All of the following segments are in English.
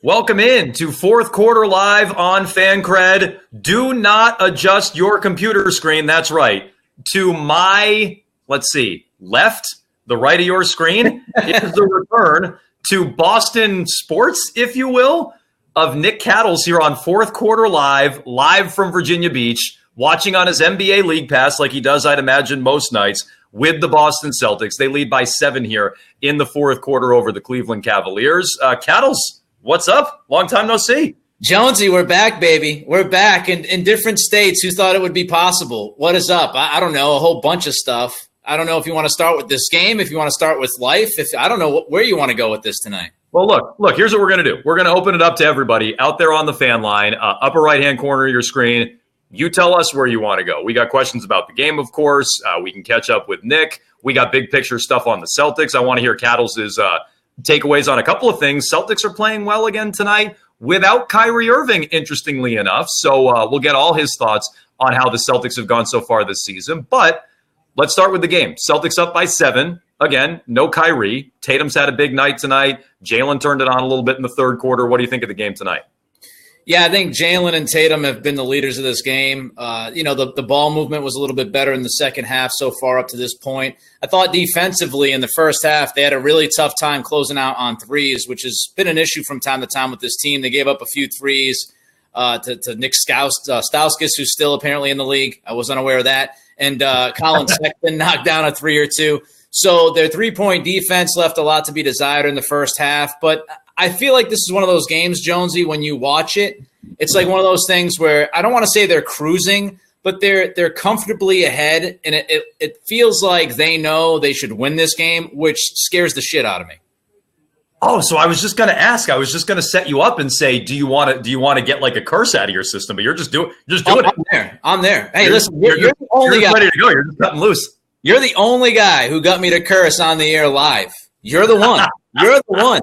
Welcome in to fourth quarter live on FanCred. Do not adjust your computer screen. That's right. To my, left, the right of your screen is the return to Boston sports, if you will, of Nick Cattles here on fourth quarter live from Virginia Beach, watching on his NBA League Pass like he does, I'd imagine, most nights with the Boston Celtics. They lead by 7 here in the fourth quarter over the Cleveland Cavaliers. Cattles, what's up? Long time no see. Jonesy, we're back, baby. We're back in different states. Who thought it would be possible? What is up? I don't know. A whole bunch of stuff. I don't know if you want to start with this game, if you want to start with life. I don't know where you want to go with this tonight. Well, look, here's what we're going to do. We're going to open it up to everybody out there on the fan line, upper right-hand corner of your screen. You tell us where you want to go. We got questions about the game, of course. We can catch up with Nick. We got big picture stuff on the Celtics. I want to hear Cattles' takeaways on a couple of things. Celtics are playing well again tonight without Kyrie Irving, interestingly enough. So we'll get all his thoughts on how the Celtics have gone so far this season. But let's start with the game. Celtics up by 7. Again, no Kyrie. Tatum's had a big night tonight. Jalen turned it on a little bit in the third quarter. What do you think of the game tonight? Yeah, I think Jalen and Tatum have been the leaders of this game. The ball movement was a little bit better in the second half so far up to this point. I thought defensively in the first half, they had a really tough time closing out on threes, which has been an issue from time to time with this team. They gave up a few threes to Nick Stauskas, who's still apparently in the league. I was unaware of that. And Colin Sexton knocked down a 3 or 2. So their three-point defense left a lot to be desired in the first half. But I feel like this is one of those games, Jonesy, when you watch it, it's like one of those things where I don't want to say they're cruising, but they're comfortably ahead, and it feels like they know they should win this game, which scares the shit out of me. Oh, so I was just going to ask. I was just going to set you up and say, do you want to get like a curse out of your system? But you're just doing it. I'm there. Hey, listen, you're the only guy ready to go. You're just cutting loose. You're the only guy who got me to curse on the air live. You're the one. You're the one.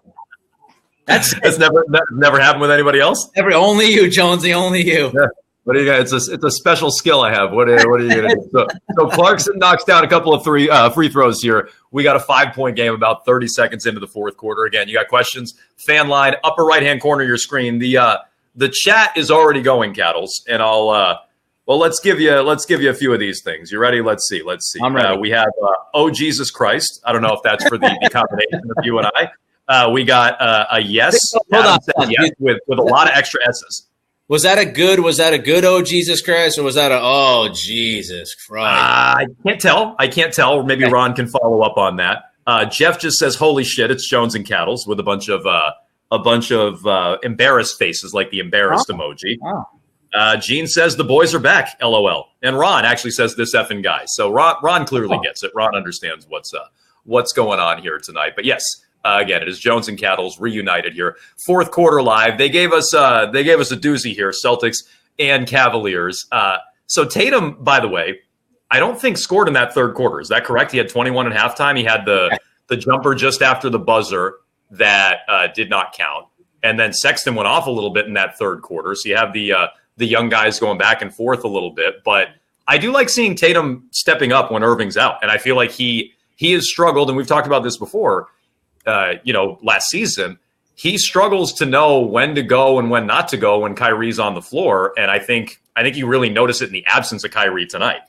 That's never happened with anybody else. Only you, Jonesy. Only you. Yeah. What do you got? It's a special skill I have. What are you gonna do? So Clarkson knocks down a couple of free throws here. We got a 5-point game about 30 seconds into the fourth quarter. Again, you got questions? Fan line, upper right hand corner of your screen. The chat is already going, Cattles, and I'll. Well, let's give you a few of these things. You ready? Let's see. I'm ready. We have oh Jesus Christ. I don't know if that's for the combination of you and I. We got a yes. Hold on. Yes with a lot of extra S's. Was that a good oh Jesus Christ, or was that a oh Jesus Christ? I can't tell. Maybe okay. Ron can follow up on that. Jeff just says holy shit, it's Jones and Cattles with a bunch of embarrassed faces like the embarrassed emoji. Oh. Gene says the boys are back, LOL. And Ron actually says this effing guy. So Ron clearly gets it. Ron understands what's going on here tonight. But yes, again, it is Jones and Cattles reunited here. Fourth quarter live. They gave us a doozy here, Celtics and Cavaliers. So Tatum, by the way, I don't think scored in that third quarter. Is that correct? He had 21 at halftime. He had the jumper just after the buzzer that did not count. And then Sexton went off a little bit in that third quarter. So you have the young guys going back and forth a little bit. But I do like seeing Tatum stepping up when Irving's out. And I feel like he has struggled, and we've talked about this before, last season. He struggles to know when to go and when not to go when Kyrie's on the floor. And I think you really notice it in the absence of Kyrie tonight.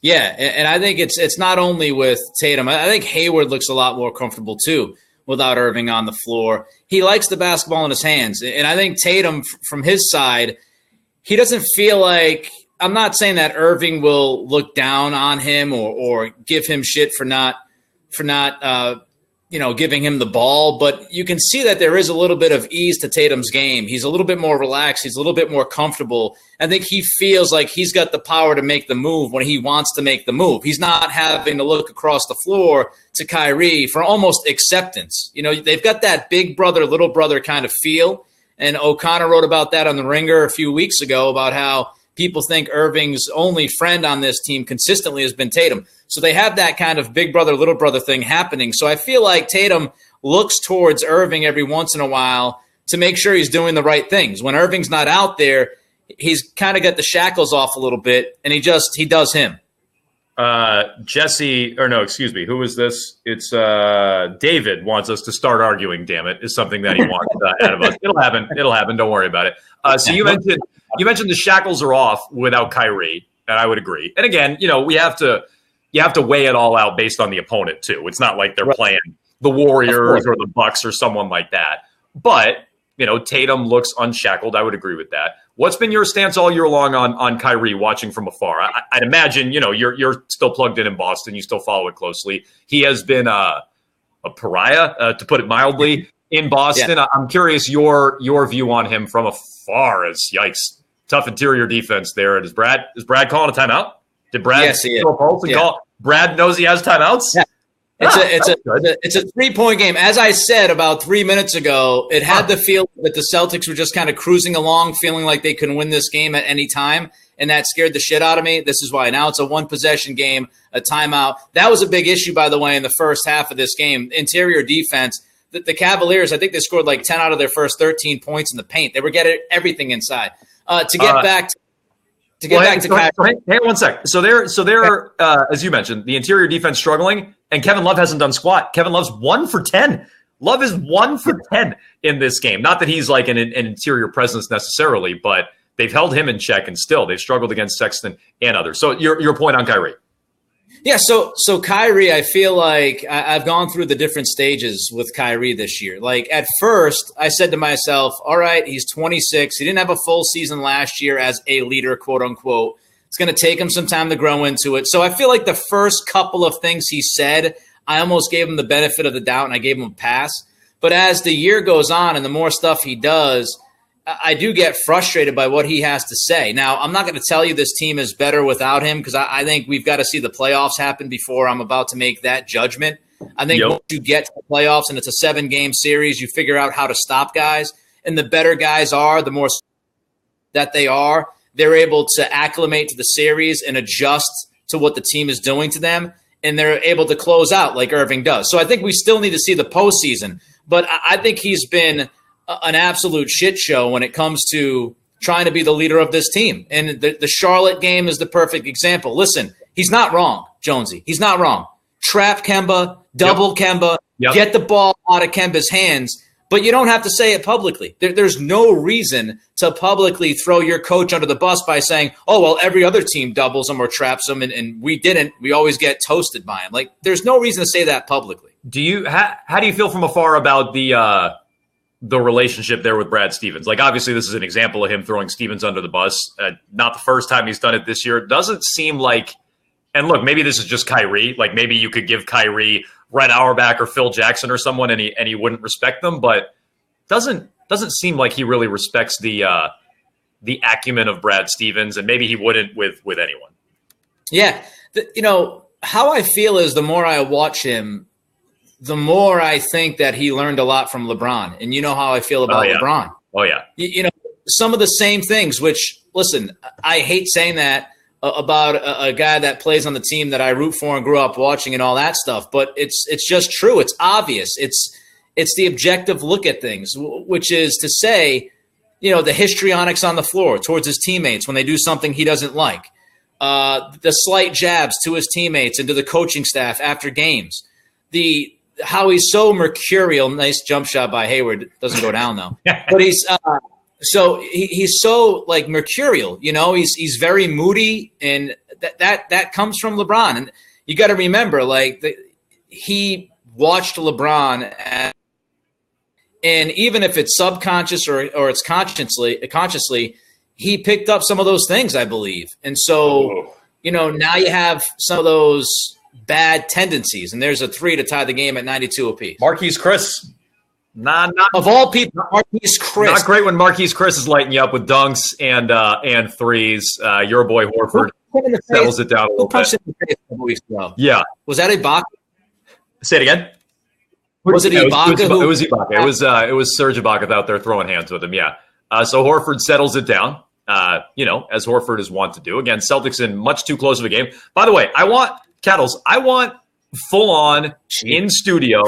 Yeah, and I think it's not only with Tatum. I think Hayward looks a lot more comfortable too without Irving on the floor. He likes the basketball in his hands. And I think Tatum, from his side, he doesn't feel like – I'm not saying that Irving will look down on him or give him shit for not giving him the ball, but you can see that there is a little bit of ease to Tatum's game. He's a little bit more relaxed. He's a little bit more comfortable. I think he feels like he's got the power to make the move when he wants to make the move. He's not having to look across the floor to Kyrie for almost acceptance. They've got that big brother, little brother kind of feel. And O'Connor wrote about that on The Ringer a few weeks ago about how people think Irving's only friend on this team consistently has been Tatum. So they have that kind of big brother, little brother thing happening. So I feel like Tatum looks towards Irving every once in a while to make sure he's doing the right things. When Irving's not out there, he's kind of got the shackles off a little bit, and he does him. Jesse, or no, excuse me, who is this? It's David wants us to start arguing. Damn it, is something that he wants out of us. It'll happen. It'll happen. Don't worry about it. So you mentioned the shackles are off without Kyrie, and I would agree. And again, you have to weigh it all out based on the opponent too. It's not like they're playing the Warriors or the Bucks or someone like that. But Tatum looks unshackled. I would agree with that. What's been your stance all year long on Kyrie watching from afar? I'd imagine, you're still plugged in Boston. You still follow it closely. He has been a pariah, to put it mildly, in Boston. Yeah. I'm curious your view on him from afar. As yikes, tough interior defense there. Is Brad calling a timeout? Did Brad throw a pulse and call? Brad knows he has timeouts? Yeah. It's a 3-point game. As I said about 3 minutes ago, it had the feel that the Celtics were just kind of cruising along, feeling like they can win this game at any time, and that scared the shit out of me. This is why. Now it's a one-possession game, a timeout. That was a big issue, by the way, in the first half of this game. Interior defense. The Cavaliers, I think they scored like 10 out of their first 13 points in the paint. They were getting everything inside. To get back to Kyrie. Hang on one sec. So they're as you mentioned, the interior defense struggling, and Kevin Love hasn't done squat. Kevin Love's 1 for 10. Love is 1 for 10 in this game. Not that he's like an interior presence necessarily, but they've held him in check, and still they've struggled against Sexton and others. So your point on Kyrie. Yeah, so Kyrie, I feel like I've gone through the different stages with Kyrie this year. Like at first, I said to myself, all right, he's 26. He didn't have a full season last year as a leader, quote unquote. It's going to take him some time to grow into it. So I feel like the first couple of things he said, I almost gave him the benefit of the doubt and I gave him a pass. But as the year goes on and the more stuff he does, I do get frustrated by what he has to say. Now, I'm not going to tell you this team is better without him because I think we've got to see the playoffs happen before I'm about to make that judgment. I think once you get to the playoffs and it's a 7-game series, you figure out how to stop guys. And the better guys are, the more that they are, they're able to acclimate to the series and adjust to what the team is doing to them. And they're able to close out like Irving does. So I think we still need to see the postseason. But I think he's been an absolute shit show when it comes to trying to be the leader of this team. And the Charlotte game is the perfect example. Listen, he's not wrong, Jonesy. He's not wrong. Trap Kemba, double Kemba, get the ball out of Kemba's hands. But you don't have to say it publicly. There's no reason to publicly throw your coach under the bus by saying, oh, well, every other team doubles him or traps him, and we didn't. We always get toasted by him. Like, there's no reason to say that publicly. How do you feel from afar about the relationship there with Brad Stevens? Like, obviously, this is an example of him throwing Stevens under the bus. Not the first time he's done it this year. It doesn't seem like – and look, maybe this is just Kyrie. Like, maybe you could give Kyrie – Red Auerbach or Phil Jackson or someone, and he wouldn't respect them, but doesn't seem like he really respects the acumen of Brad Stevens, and maybe he wouldn't with anyone. Yeah, how I feel is the more I watch him, the more I think that he learned a lot from LeBron, and you know how I feel about LeBron. Oh yeah, some of the same things. Which listen, I hate saying that about a guy that plays on the team that I root for and grew up watching and all that stuff. But it's just true. It's obvious. It's the objective look at things, which is to say, the histrionics on the floor towards his teammates when they do something he doesn't like, the slight jabs to his teammates and to the coaching staff after games, how he's so mercurial. Nice jump shot by Hayward. Doesn't go down though, but he's so he's so like mercurial, he's very moody, and that comes from LeBron. And you got to remember, he watched LeBron, and even if it's subconscious or it's consciously, he picked up some of those things, I believe. And so, now you have some of those bad tendencies, and there's a 3 to tie the game at 92 apiece. Marquise Chris. Not of all people, Marquise Chris. Not great when Marquise Chris is lighting you up with dunks and threes. Your boy Horford settles it down a little bit. In the face a couple weeks ago? Yeah. Was that Ibaka? Say it again. Was it Ibaka? It was Ibaka. It was Serge Ibaka out there throwing hands with him. Yeah. So Horford settles it down. As Horford is wont to do. Again, Celtics in much too close of a game. By the way, I want full on in studio.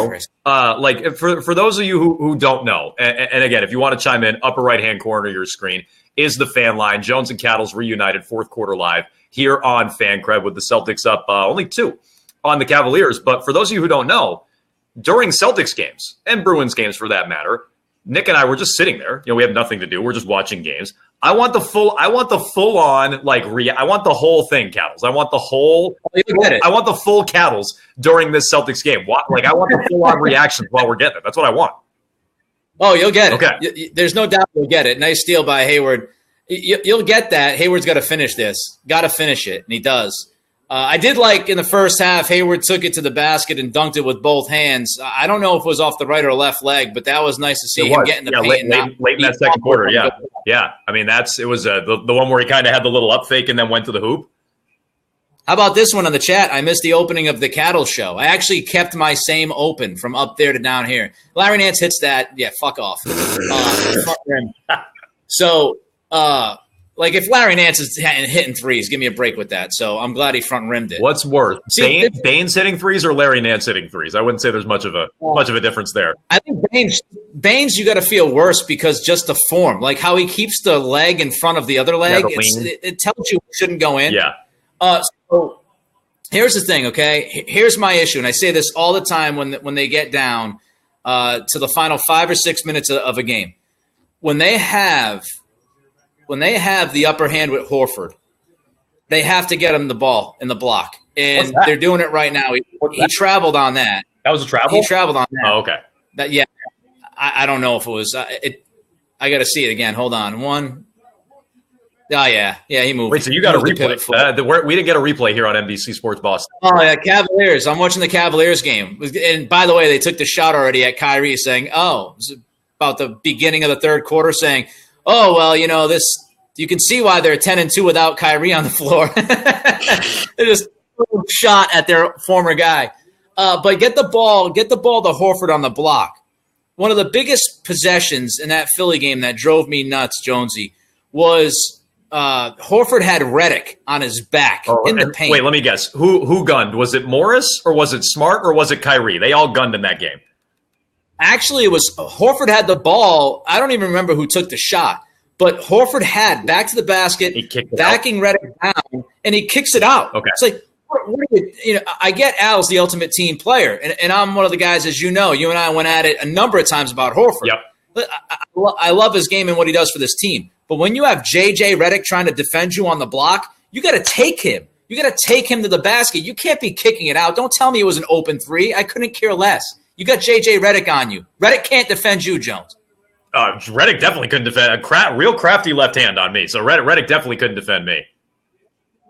For those of you who don't know, and again, if you want to chime in, upper right hand corner of your screen is the fan line. Jones and Cattles reunited, fourth quarter live here on FanCred with the Celtics up only 2 on the Cavaliers. But for those of you who don't know, during Celtics games and Bruins games for that matter, Nick and I were just sitting there. We have nothing to do. We're just watching games. I want the full on like I want the whole thing, Cattles. I want the whole. I want the full Cattles during this Celtics game. Like I want the full on reactions while we're getting it. That's what I want. Oh, you'll get it. Okay. There's no doubt you'll get it. Nice steal by Hayward. You'll get that. Hayward's got to finish this. Got to finish it, and he does. I did like in the first half, Hayward took it to the basket and dunked it with both hands. I don't know if it was off the right or left leg, but that was nice to see him get in the paint. Late in that second quarter, yeah. I mean, it was the one where he kind of had the little up fake and then went to the hoop. How about this one on the chat? I missed the opening of the Cattle Show. I actually kept my same open from up there to down here. Larry Nance hits that. Yeah, fuck off. Front rim. So, like if Larry Nance is hitting threes, give me a break with that. So I'm glad he front rimmed it. What's worse, Baines hitting threes or Larry Nance hitting threes? I wouldn't say there's much of a difference there. I think Baines, you got to feel worse because just the form, like how he keeps the leg in front of the other leg, it tells you it shouldn't go in. Yeah. So here's the thing, okay? Here's my issue, and I say this all the time when they get down to the final 5 or 6 minutes of a game. When they have the upper hand with Horford, they have to get him the ball in the block, and they're doing it right now. He traveled on that. That was a travel? He traveled on that. Oh, okay. I don't know if it was I got to see it again. Hold on. One. Oh, yeah, he moved. Wait, so you got a replay? We didn't get a replay here on NBC Sports Boston. Oh, yeah, Cavaliers. I'm watching the Cavaliers game. And by the way, they took the shot already at Kyrie saying, oh, it was about the beginning of the third quarter saying, oh, well, this you can see why they're 10-2 without Kyrie on the floor. They just shot at their former guy. But get the ball to Horford on the block. One of the biggest possessions in that Philly game that drove me nuts, Jonesy, was Horford had Redick on his back in the paint. Wait, let me guess. Who gunned? Was it Morris or was it Smart or was it Kyrie? They all gunned in that game. Actually, it was Horford had the ball. I don't even remember who took the shot, but Horford had back to the basket, backing Redick down, and he kicks it out. Okay. It's like, what are you, I get Al's the ultimate team player, and I'm one of the guys, as you know, you and I went at it a number of times about Horford. Yep. I love his game and what he does for this team. But when you have J.J. Redick trying to defend you on the block, you got to take him. You got to take him to the basket. You can't be kicking it out. Don't tell me it was an open three. I couldn't care less. You got J.J. Redick on you. Redick can't defend you, Jones. Redick definitely couldn't defend. Real crafty left hand on me. So Redick definitely couldn't defend me.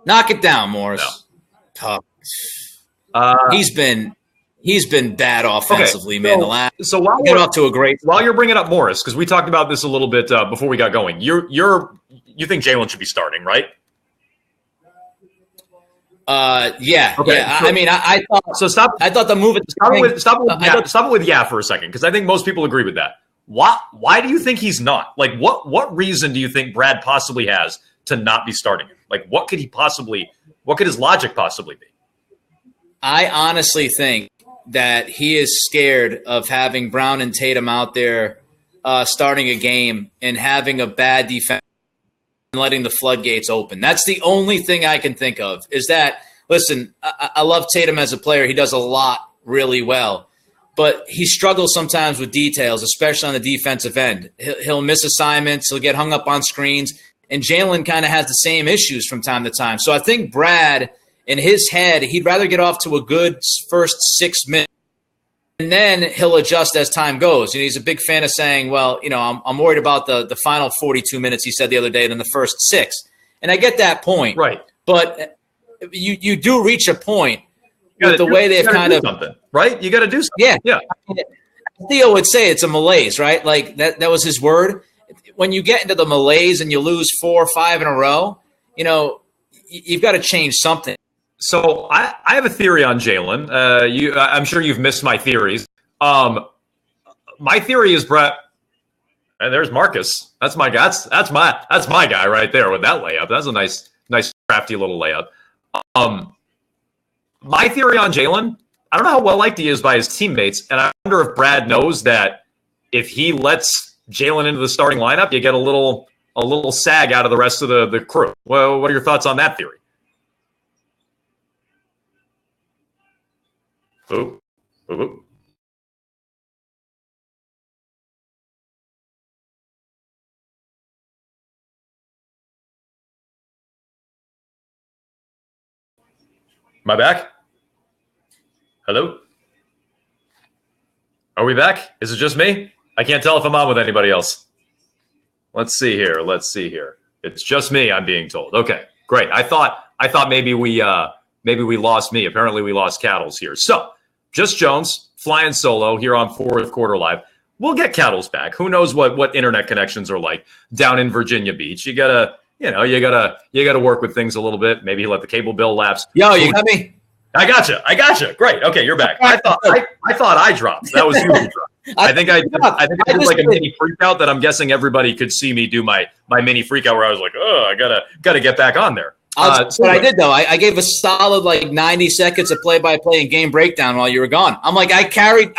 Knock it down, Morris. No. He's been bad offensively, man. So while get off to a great. While you're bringing up Morris, because we talked about this a little bit before we got going, you think Jalen should be starting, right? Yeah. Okay. Yeah. I mean, I thought so. I thought the move. Stop it with yeah for a second, because I think most people agree with that. Why do you think he's not? Like, what reason do you think Brad possibly has to not be starting him? Like, what could his logic possibly be? I honestly think that he is scared of having Brown and Tatum out there starting a game and having a bad defense and letting the floodgates open. That's the only thing I can think of is that, listen, I love Tatum as a player. He does a lot really well, but he struggles sometimes with details, especially on the defensive end. He'll miss assignments. He'll get hung up on screens. And Jalen kind of has the same issues from time to time. So I think Brad – in his head, he'd rather get off to a good first 6 minutes, and then he'll adjust as time goes. He's a big fan of saying, well, I'm worried about the final 42 minutes, he said the other day, than the first 6. And I get that point. Right. But you do reach a point with the way they've kind of – something, right? You got to do something. Yeah. Yeah. Theo would say it's a malaise, right? Like that was his word. When you get into the malaise and you lose 4 or 5 in a row, you've got to change something. So I have a theory on Jalen. I'm sure you've missed my theories. My theory is Brett. And there's Marcus. That's my guy. That's my guy right there with that layup. That's a nice crafty little layup. My theory on Jalen. I don't know how well liked he is by his teammates, and I wonder if Brad knows that if he lets Jalen into the starting lineup, you get a little sag out of the rest of the crew. Well, what are your thoughts on that theory? Oh, oh, oh. Am I back? Hello? Are we back? Is it just me? I can't tell if I'm on with anybody else. Let's see here. It's just me, I'm being told. Okay, great. I thought maybe we lost me. Apparently we lost Cattles here. So, just Jones flying solo here on Fourth Quarter Live. We'll get Cattles back. Who knows what internet connections are like down in Virginia Beach. You gotta work with things a little bit. Maybe let the cable bill lapse. Yo, you got me? I gotcha. Great. Okay, you're back. I thought I dropped. That was you who dropped. I think I did like a mini freak out that I'm guessing everybody could see me do my mini freak out where I was like, oh, I gotta get back on there. What I did though, I gave a solid like 90 seconds of play-by-play and game breakdown while you were gone. I'm like, I carried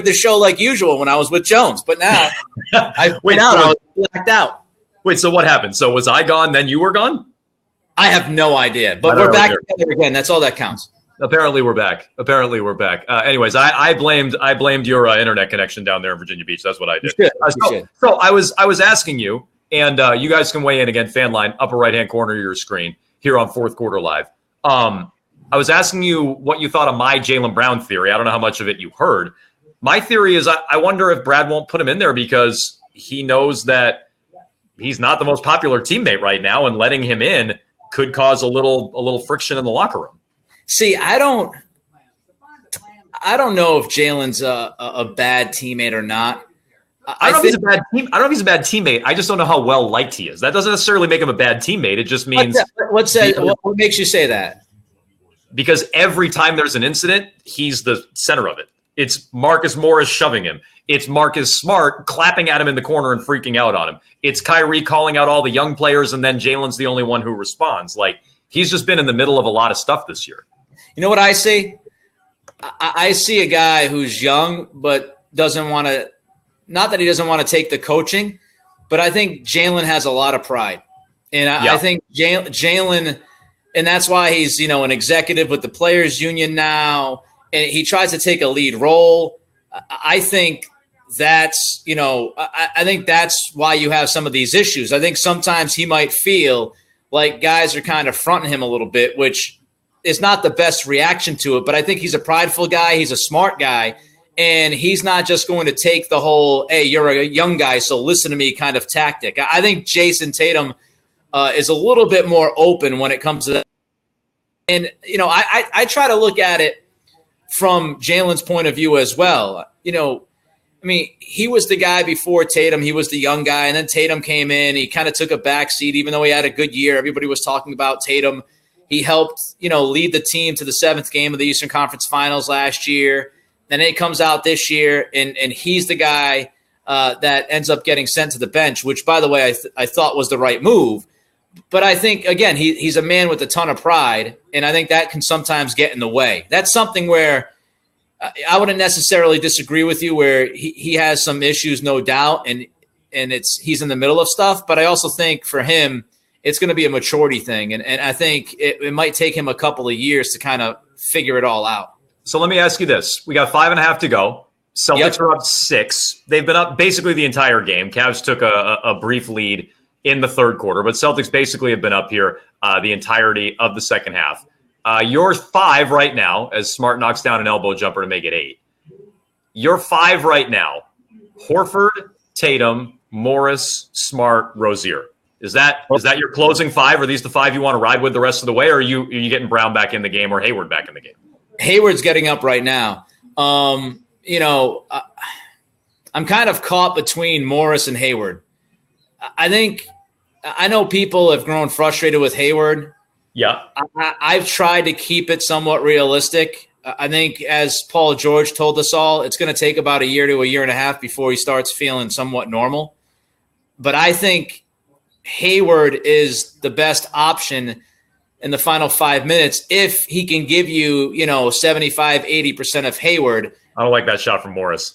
the show like usual when I was with Jones, but now I was blacked out. Wait, so what happened? So was I gone, then you were gone? I have no idea, but we're back together again. That's all that counts. Apparently we're back. Anyways, I blamed your internet connection down there in Virginia Beach. That's what I did. So I was asking you, and you guys can weigh in again. Fan line, upper right hand corner of your screen here on Fourth Quarter Live. I was asking you what you thought of my Jaylen Brown theory. I don't know how much of it you heard. My theory is I wonder if Brad won't put him in there because he knows that he's not the most popular teammate right now, and letting him in could cause a little friction in the locker room. See, I don't know if Jaylen's a bad teammate or not. I don't know if he's a bad teammate. I just don't know how well liked he is. That doesn't necessarily make him a bad teammate. It just means what makes you say that? Because every time there's an incident, he's the center of it. It's Marcus Morris shoving him. It's Marcus Smart clapping at him in the corner and freaking out on him. It's Kyrie calling out all the young players, and then Jaylen's the only one who responds. Like, he's just been in the middle of a lot of stuff this year. You know what I see? I see a guy who's young but doesn't want to – not that he doesn't want to take the coaching, but I think Jaylen has a lot of pride. And I think Jaylen – and that's why he's, an executive with the Players Union now, and he tries to take a lead role. I think that's, I think that's why you have some of these issues. I think sometimes he might feel like guys are kind of fronting him a little bit, which – is not the best reaction to it, but I think he's a prideful guy. He's a smart guy, and he's not just going to take the whole, hey, you're a young guy, so listen to me kind of tactic. I think Jason Tatum is a little bit more open when it comes to that. And, I try to look at it from Jaylen's point of view as well. He was the guy before Tatum. He was the young guy, and then Tatum came in. He kind of took a back seat, even though he had a good year. Everybody was talking about Tatum. He helped, lead the team to the 7th game of the Eastern Conference Finals last year. Then he comes out this year, and he's the guy that ends up getting sent to the bench, which, by the way, I thought was the right move. But I think, again, he's a man with a ton of pride, and I think that can sometimes get in the way. That's something where I wouldn't necessarily disagree with you, where he has some issues, no doubt, and he's in the middle of stuff. But I also think for him, it's going to be a maturity thing. And I think it might take him a couple of years to kind of figure it all out. So let me ask you this. We got 5.5 to go. Celtics are up 6. They've been up basically the entire game. Cavs took a brief lead in the third quarter, but Celtics basically have been up here the entirety of the second half. You're 5 right now as Smart knocks down an elbow jumper to make it 8. You're 5 right now. Horford, Tatum, Morris, Smart, Rozier. Is that your closing 5? Are these the 5 you want to ride with the rest of the way, or are you getting Brown back in the game or Hayward back in the game? Hayward's getting up right now. I'm kind of caught between Morris and Hayward. I know people have grown frustrated with Hayward. Yeah. I've tried to keep it somewhat realistic. I think, as Paul George told us all, it's going to take about a year to a year and a half before he starts feeling somewhat normal. But I think Hayward is the best option in the final 5 minutes if he can give you, 75, 80% of Hayward. I don't like that shot from Morris.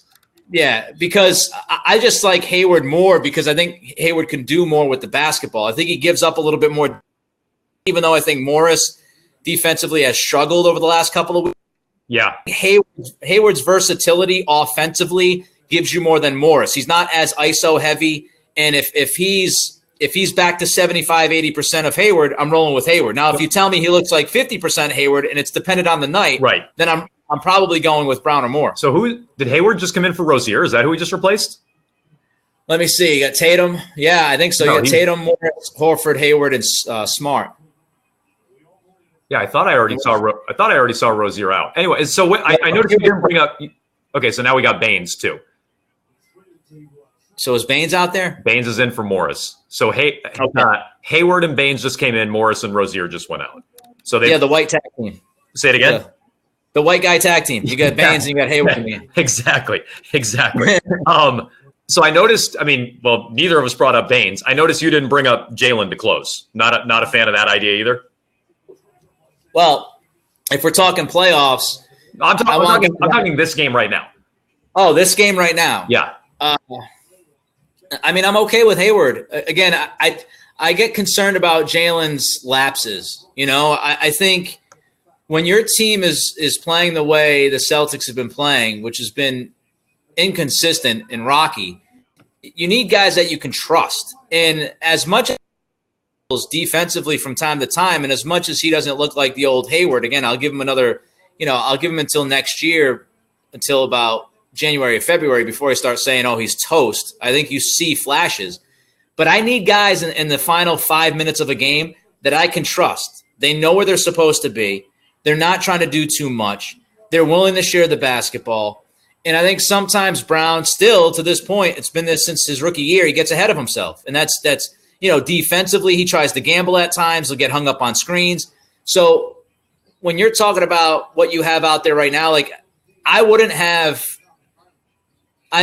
Yeah, because I just like Hayward more because I think Hayward can do more with the basketball. I think he gives up a little bit more, even though I think Morris defensively has struggled over the last couple of weeks. Yeah. Hayward's versatility offensively gives you more than Morris. He's not as ISO heavy. And if he's back to 75, 80% of Hayward, I'm rolling with Hayward. Now, if you tell me he looks like 50% Hayward and it's dependent on the night, right, then I'm probably going with Brown or Moore. So who did Hayward just come in for Rozier? Is that who he just replaced? Let me see. You got Tatum. Yeah, I think so. You got Tatum, Morris, Horford, Hayward, and Smart. Yeah, I thought I already saw Rozier out. Anyway, so I noticed you didn't bring up. Okay, so now we got Baines too. So is Baines out there? Baines is in for Morris. So Hayward and Baines just came in. Morris and Rozier just went out. So the white tag team. Say it again. The white guy tag team. You got Baines and you got Hayward. Exactly. So I noticed. I mean, well, neither of us brought up Baines. I noticed you didn't bring up Jalen to close. Not a fan of that idea either. Well, if we're talking playoffs, I'm talking this game right now. Oh, this game right now. Yeah. I mean, I'm okay with Hayward. Again, I get concerned about Jalen's lapses. You know, I think when your team is playing the way the Celtics have been playing, which has been inconsistent and rocky, you need guys that you can trust. And as much as defensively from time to time, and as much as he doesn't look like the old Hayward, again, I'll give him until next year, until about January or February before I start saying, oh, he's toast. I think you see flashes. But I need guys in the final 5 minutes of a game that I can trust. They know where they're supposed to be. They're not trying to do too much. They're willing to share the basketball. And I think sometimes Brown still, to this point, it's been this since his rookie year, he gets ahead of himself. And that's defensively, he tries to gamble at times. He'll get hung up on screens. So when you're talking about what you have out there right now, like I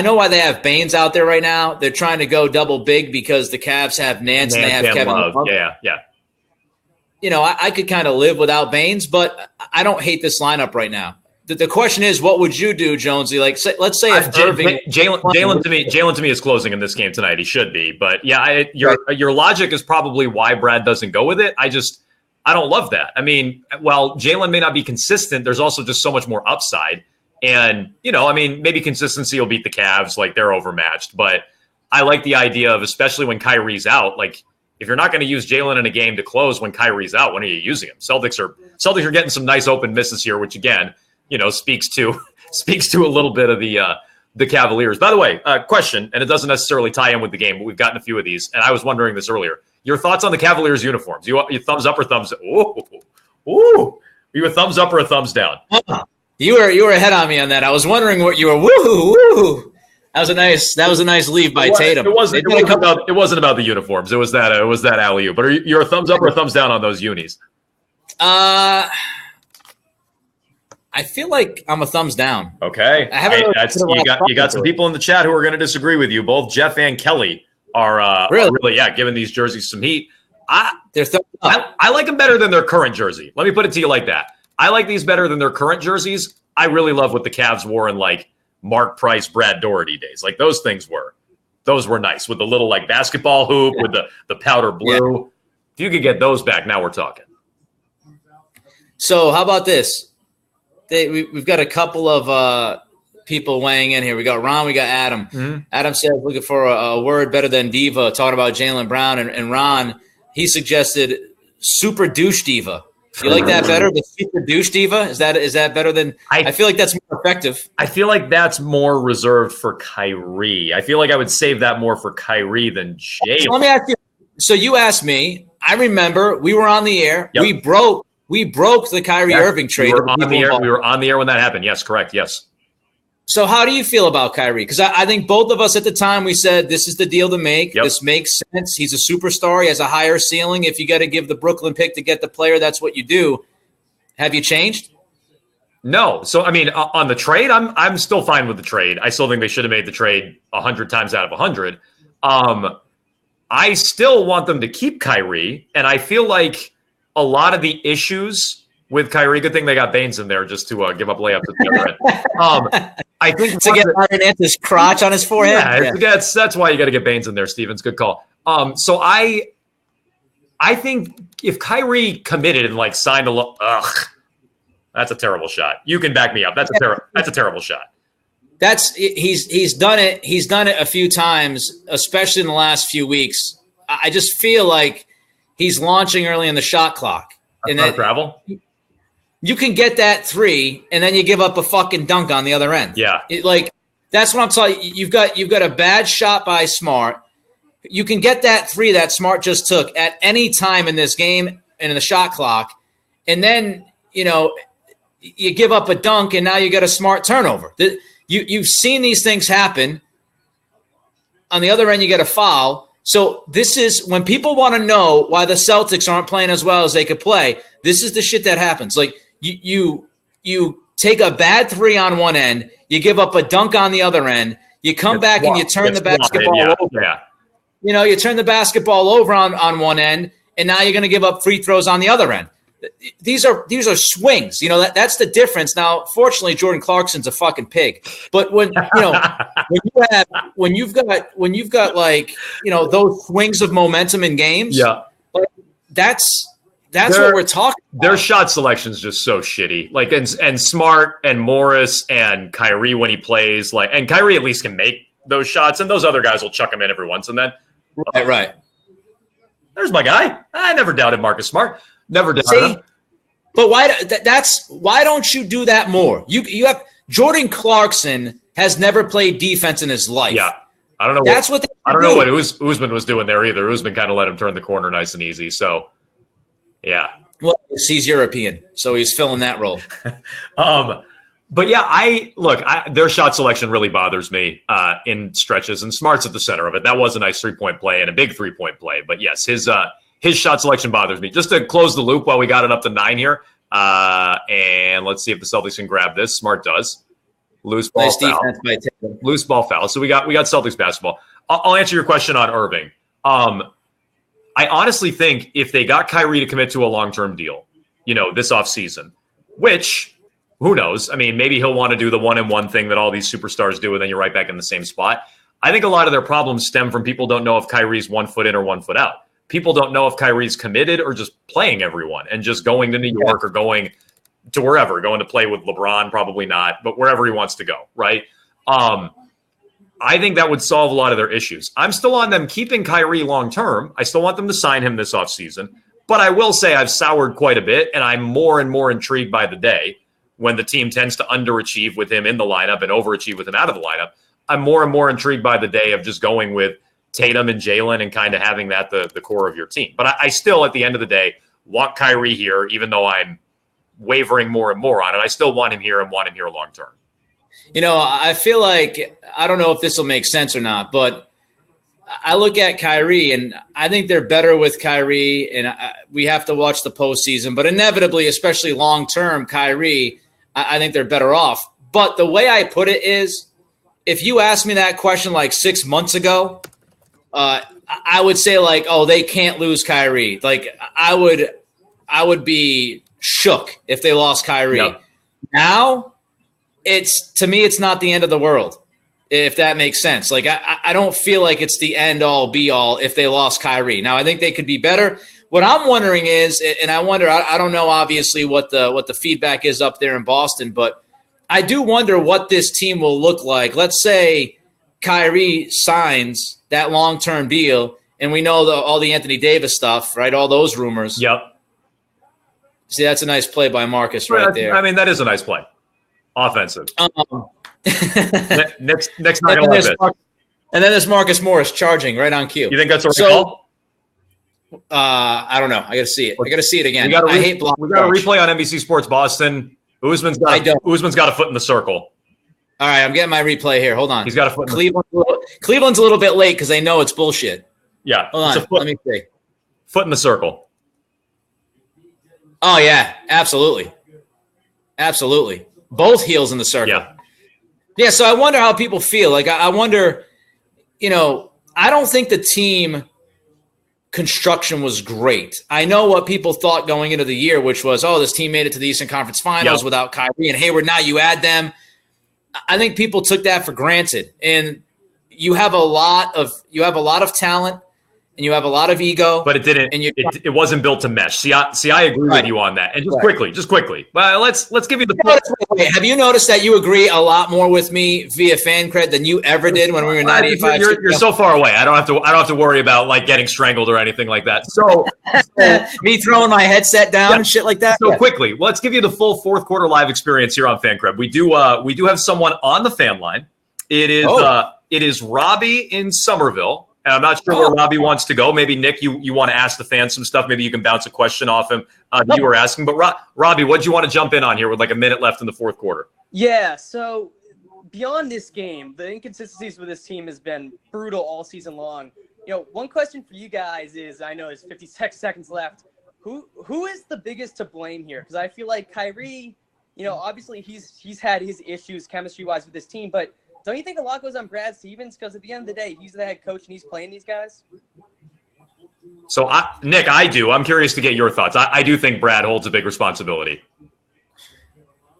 know why they have Baines out there right now. They're trying to go double big because the Cavs have Nance and they have Kevin Love. Yeah. You know, I could kind of live without Baines, but I don't hate this lineup right now. The question is, what would you do, Jonesy? Like, let's say if Irving, Jalen to me is closing in this game tonight. He should be, but yeah, your logic is probably why Brad doesn't go with it. I don't love that. I mean, while Jalen may not be consistent, there's also just so much more upside. And, maybe consistency will beat the Cavs. Like, they're overmatched. But I like the idea of, especially when Kyrie's out, like, if you're not going to use Jalen in a game to close when Kyrie's out, when are you using him? Celtics are getting some nice open misses here, which, again, speaks to a little bit of the Cavaliers. By the way, question, and it doesn't necessarily tie in with the game, but we've gotten a few of these. And I was wondering this earlier. Your thoughts on the Cavaliers uniforms? You thumbs up or thumbs down? Ooh. Are you a thumbs up or a thumbs down? You were ahead on me on that. I was wondering what you were. Woo! That was a nice leave by Tatum. It wasn't about the uniforms. It was that alley-oop. But you're a thumbs up or a thumbs down on those unis? I feel like I'm a thumbs down. Okay, you got some people in the chat who are going to disagree with you. Both Jeff and Kelly are really giving these jerseys some heat. I like them better than their current jersey. Let me put it to you like that. I like these better than their current jerseys. I really love what the Cavs wore in like Mark Price, Brad Doherty days. Like those were nice with the little like basketball hoop with the powder blue. Yeah. If you could get those back, now we're talking. So how about this? We've got a couple of people weighing in here. We got Ron, we got Adam. Mm-hmm. Adam said looking for a word better than diva, talking about Jaylen Brown. And Ron, he suggested super douche diva. You like that better? The super douche diva? Is that better than – I feel like that's more effective. I feel like that's more reserved for Kyrie. I feel like I would save that more for Kyrie than Jaylen. So let me ask you. So you asked me. I remember we were on the air. Yep. We broke the Kyrie Irving trade. We were on the air when that happened. Yes, correct. Yes. So how do you feel about Kyrie? Because I think both of us at the time, we said this is the deal to make. Yep. This makes sense. He's a superstar. He has a higher ceiling. If you got to give the Brooklyn pick to get the player, that's what you do. Have you changed? No. So, I mean, on the trade, I'm still fine with the trade. I still think they should have made the trade 100 times out of 100. I still want them to keep Kyrie, and I feel like a lot of the issues with Kyrie, good thing they got Baines in there just to give up layups at the other end. I think to get Hernandez's crotch on his forehead. Yeah. That's why you got to get Baines in there, Stevens. Good call. So I think if Kyrie committed and like signed That's a terrible shot. You can back me up. That's a terrible shot. He's done it. He's done it a few times, especially in the last few weeks. I just feel like he's launching early in the shot clock. And then travel. You can get that 3, and then you give up a fucking dunk on the other end. Yeah, that's what I'm telling you. You've got a bad shot by Smart. You can get that 3 that Smart just took at any time in this game and in the shot clock, and then you give up a dunk, and now you get a Smart turnover. You've seen these things happen. On the other end, you get a foul. So this is when people want to know why the Celtics aren't playing as well as they could play. This is the shit that happens. Like you take a bad 3 on one end, you give up a dunk on the other end, you come back and you turn the basketball over. Yeah. You turn the basketball over on one end, and now you're going to give up free throws on the other end. These are swings. That's the difference. Now, fortunately, Jordan Clarkson's a fucking pig. But when you've got like those swings of momentum in games, that's what we're talking about. Their shot selection is just so shitty. Like and Smart and Morris and Kyrie when he plays, and Kyrie at least can make those shots, and those other guys will chuck them in every once and then. Right. There's my guy. I never doubted Marcus Smart. Never doubted him. But why don't you do that more? You have Jordan Clarkson has never played defense in his life. Yeah. I don't know. I don't know what Usman was doing there either. Usman kind of let him turn the corner nice and easy. So, yeah. Well, he's European, so he's filling that role. But yeah, their shot selection really bothers me in stretches, and Smart's at the center of it. That was a nice 3-point play and a big 3-point play. But yes, his shot selection bothers me. Just to close the loop while we got it up to 9 here, and let's see if the Celtics can grab this. Smart does. Loose ball foul. Defense by Tatum. Loose ball foul. So we got Celtics basketball. I'll answer your question on Irving. I honestly think if they got Kyrie to commit to a long-term deal, this offseason, which – who knows? I mean, maybe he'll want to do the 1-and-1 thing that all these superstars do, and then you're right back in the same spot. I think a lot of their problems stem from people don't know if Kyrie's 1 foot in or 1 foot out. People don't know if Kyrie's committed or just playing everyone and just going to New York or going to wherever, going to play with LeBron, probably not, but wherever he wants to go, right? I think that would solve a lot of their issues. I'm still on them keeping Kyrie long-term. I still want them to sign him this offseason. But I will say I've soured quite a bit, and I'm more and more intrigued by the day when the team tends to underachieve with him in the lineup and overachieve with him out of the lineup. I'm more and more intrigued by the day of just going with Tatum and Jalen and kind of having that the core of your team. But I still, at the end of the day, want Kyrie here, even though I'm wavering more and more on it. I still want him here and want him here long term. I feel like, I don't know if this will make sense or not, but I look at Kyrie, and I think they're better with Kyrie, and we have to watch the postseason. But inevitably, especially long-term, Kyrie, I think they're better off. But the way I put it is, if you asked me that question like 6 months ago, I would say they can't lose Kyrie. I would be shook if they lost Kyrie. Yep. Now, to me, it's not the end of the world, if that makes sense. I don't feel like it's the end all be all if they lost Kyrie. Now, I think they could be better. What I'm wondering is, and I wonder, I don't know obviously what the feedback is up there in Boston, but I do wonder what this team will look like. Let's say Kyrie signs that long-term deal, and we know all the Anthony Davis stuff, right? All those rumors. Yep. See, that's a nice play by Marcus right there. I mean, that is a nice play. Offensive. Next not going to like this. And then there's Marcus Morris charging right on cue. You think that's a call? I don't know. I got to see it. I got to see it again. I hate block. We got a replay on NBC Sports Boston. Usman's got a foot in the circle. All right, I'm getting my replay here. Hold on. He's got a foot. Cleveland's a little bit late because they know it's bullshit. Yeah. Hold on. Let me see. Foot in the circle. Oh yeah, absolutely. Both heels in the circle. Yeah. So I wonder how people feel. I wonder. I don't think the team construction was great. I know what people thought going into the year, which was, this team made it to the Eastern Conference Finals without Kyrie and Hayward. Now you add them. I think people took that for granted. And you have a lot of talent, and you have a lot of ego. But it didn't. And it wasn't built to mesh. See, I agree with you on that. And just quickly. Well, let's give you the. Wait, have you noticed that you agree a lot more with me via fan cred than you ever did when we were 95? You're so far away. I don't have to worry about like getting strangled or anything like that. So me throwing my headset down and shit like that. So quickly, let's give you the full fourth quarter live experience here on Fan Cred. We do have someone on the fan line. It is Robbie in Somerville. And I'm not sure where Robbie wants to go. Maybe, Nick, you want to ask the fans some stuff. Maybe you can bounce a question off him that you were asking. But, Robbie, what do you want to jump in on here with like a minute left in the fourth quarter? Yeah, so beyond this game, the inconsistencies with this team has been brutal all season long. One question for you guys is, I know there's 56 seconds left. Who is the biggest to blame here? Because I feel like Kyrie, obviously he's had his issues chemistry-wise with this team, but don't you think a lot goes on Brad Stevens? Because at the end of the day, he's the head coach and he's playing these guys. So, Nick, I do. I'm curious to get your thoughts. I do think Brad holds a big responsibility.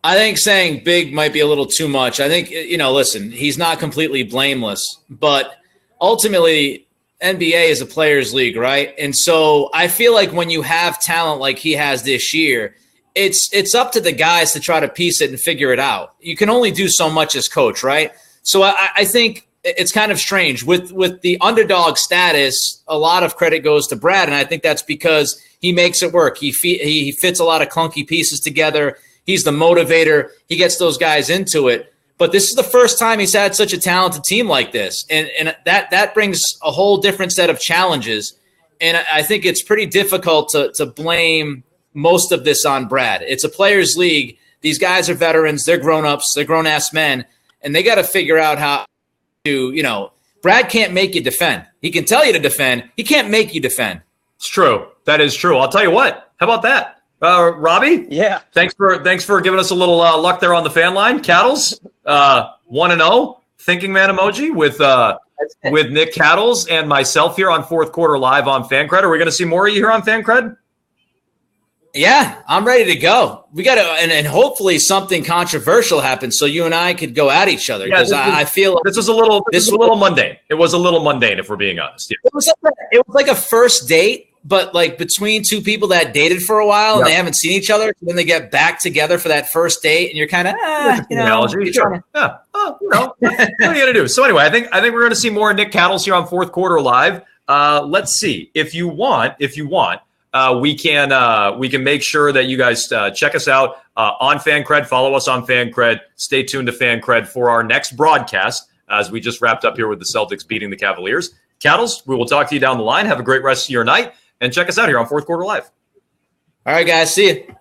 I think saying big might be a little too much. I think, listen, he's not completely blameless, but ultimately NBA is a players' league, right? And so I feel like when you have talent like he has this year, it's up to the guys to try to piece it and figure it out. You can only do so much as coach, right? So I think it's kind of strange. With the underdog status, a lot of credit goes to Brad, and I think that's because he makes it work. He fits a lot of clunky pieces together. He's the motivator. He gets those guys into it. But this is the first time he's had such a talented team like this, and that brings a whole different set of challenges. And I think it's pretty difficult to blame most of this on Brad. It's a players' league. These guys are veterans. They're grown-ups. They're grown-ass men. And they got to figure out how to, Brad can't make you defend. He can tell you to defend. He can't make you defend. It's true. That is true. I'll tell you what. How about that? Robbie? Yeah. Thanks for giving us a little luck there on the fan line. Cattles, 1-0, thinking man emoji with Nick Cattles and myself here on fourth quarter live on Fan Cred. Are we going to see more of you here on Fan Cred? Yeah, I'm ready to go. We got to, and hopefully something controversial happens so you and I could go at each other. Because I feel like this was a little mundane. It was a little mundane, if we're being honest. Yeah. It was like a first date, but like between two people that dated for a while and they haven't seen each other. Then they get back together for that first date, and you're kind of analogy. Sure. Yeah. Oh, what are you gonna do? So anyway, I think we're gonna see more Nick Cattles here on fourth quarter live. Let's see if you want. We can make sure that you guys check us out on Fan Cred. Follow us on Fan Cred. Stay tuned to Fan Cred for our next broadcast as we just wrapped up here with the Celtics beating the Cavaliers. Cattles, we will talk to you down the line. Have a great rest of your night, and check us out here on Fourth Quarter Live. All right, guys. See you.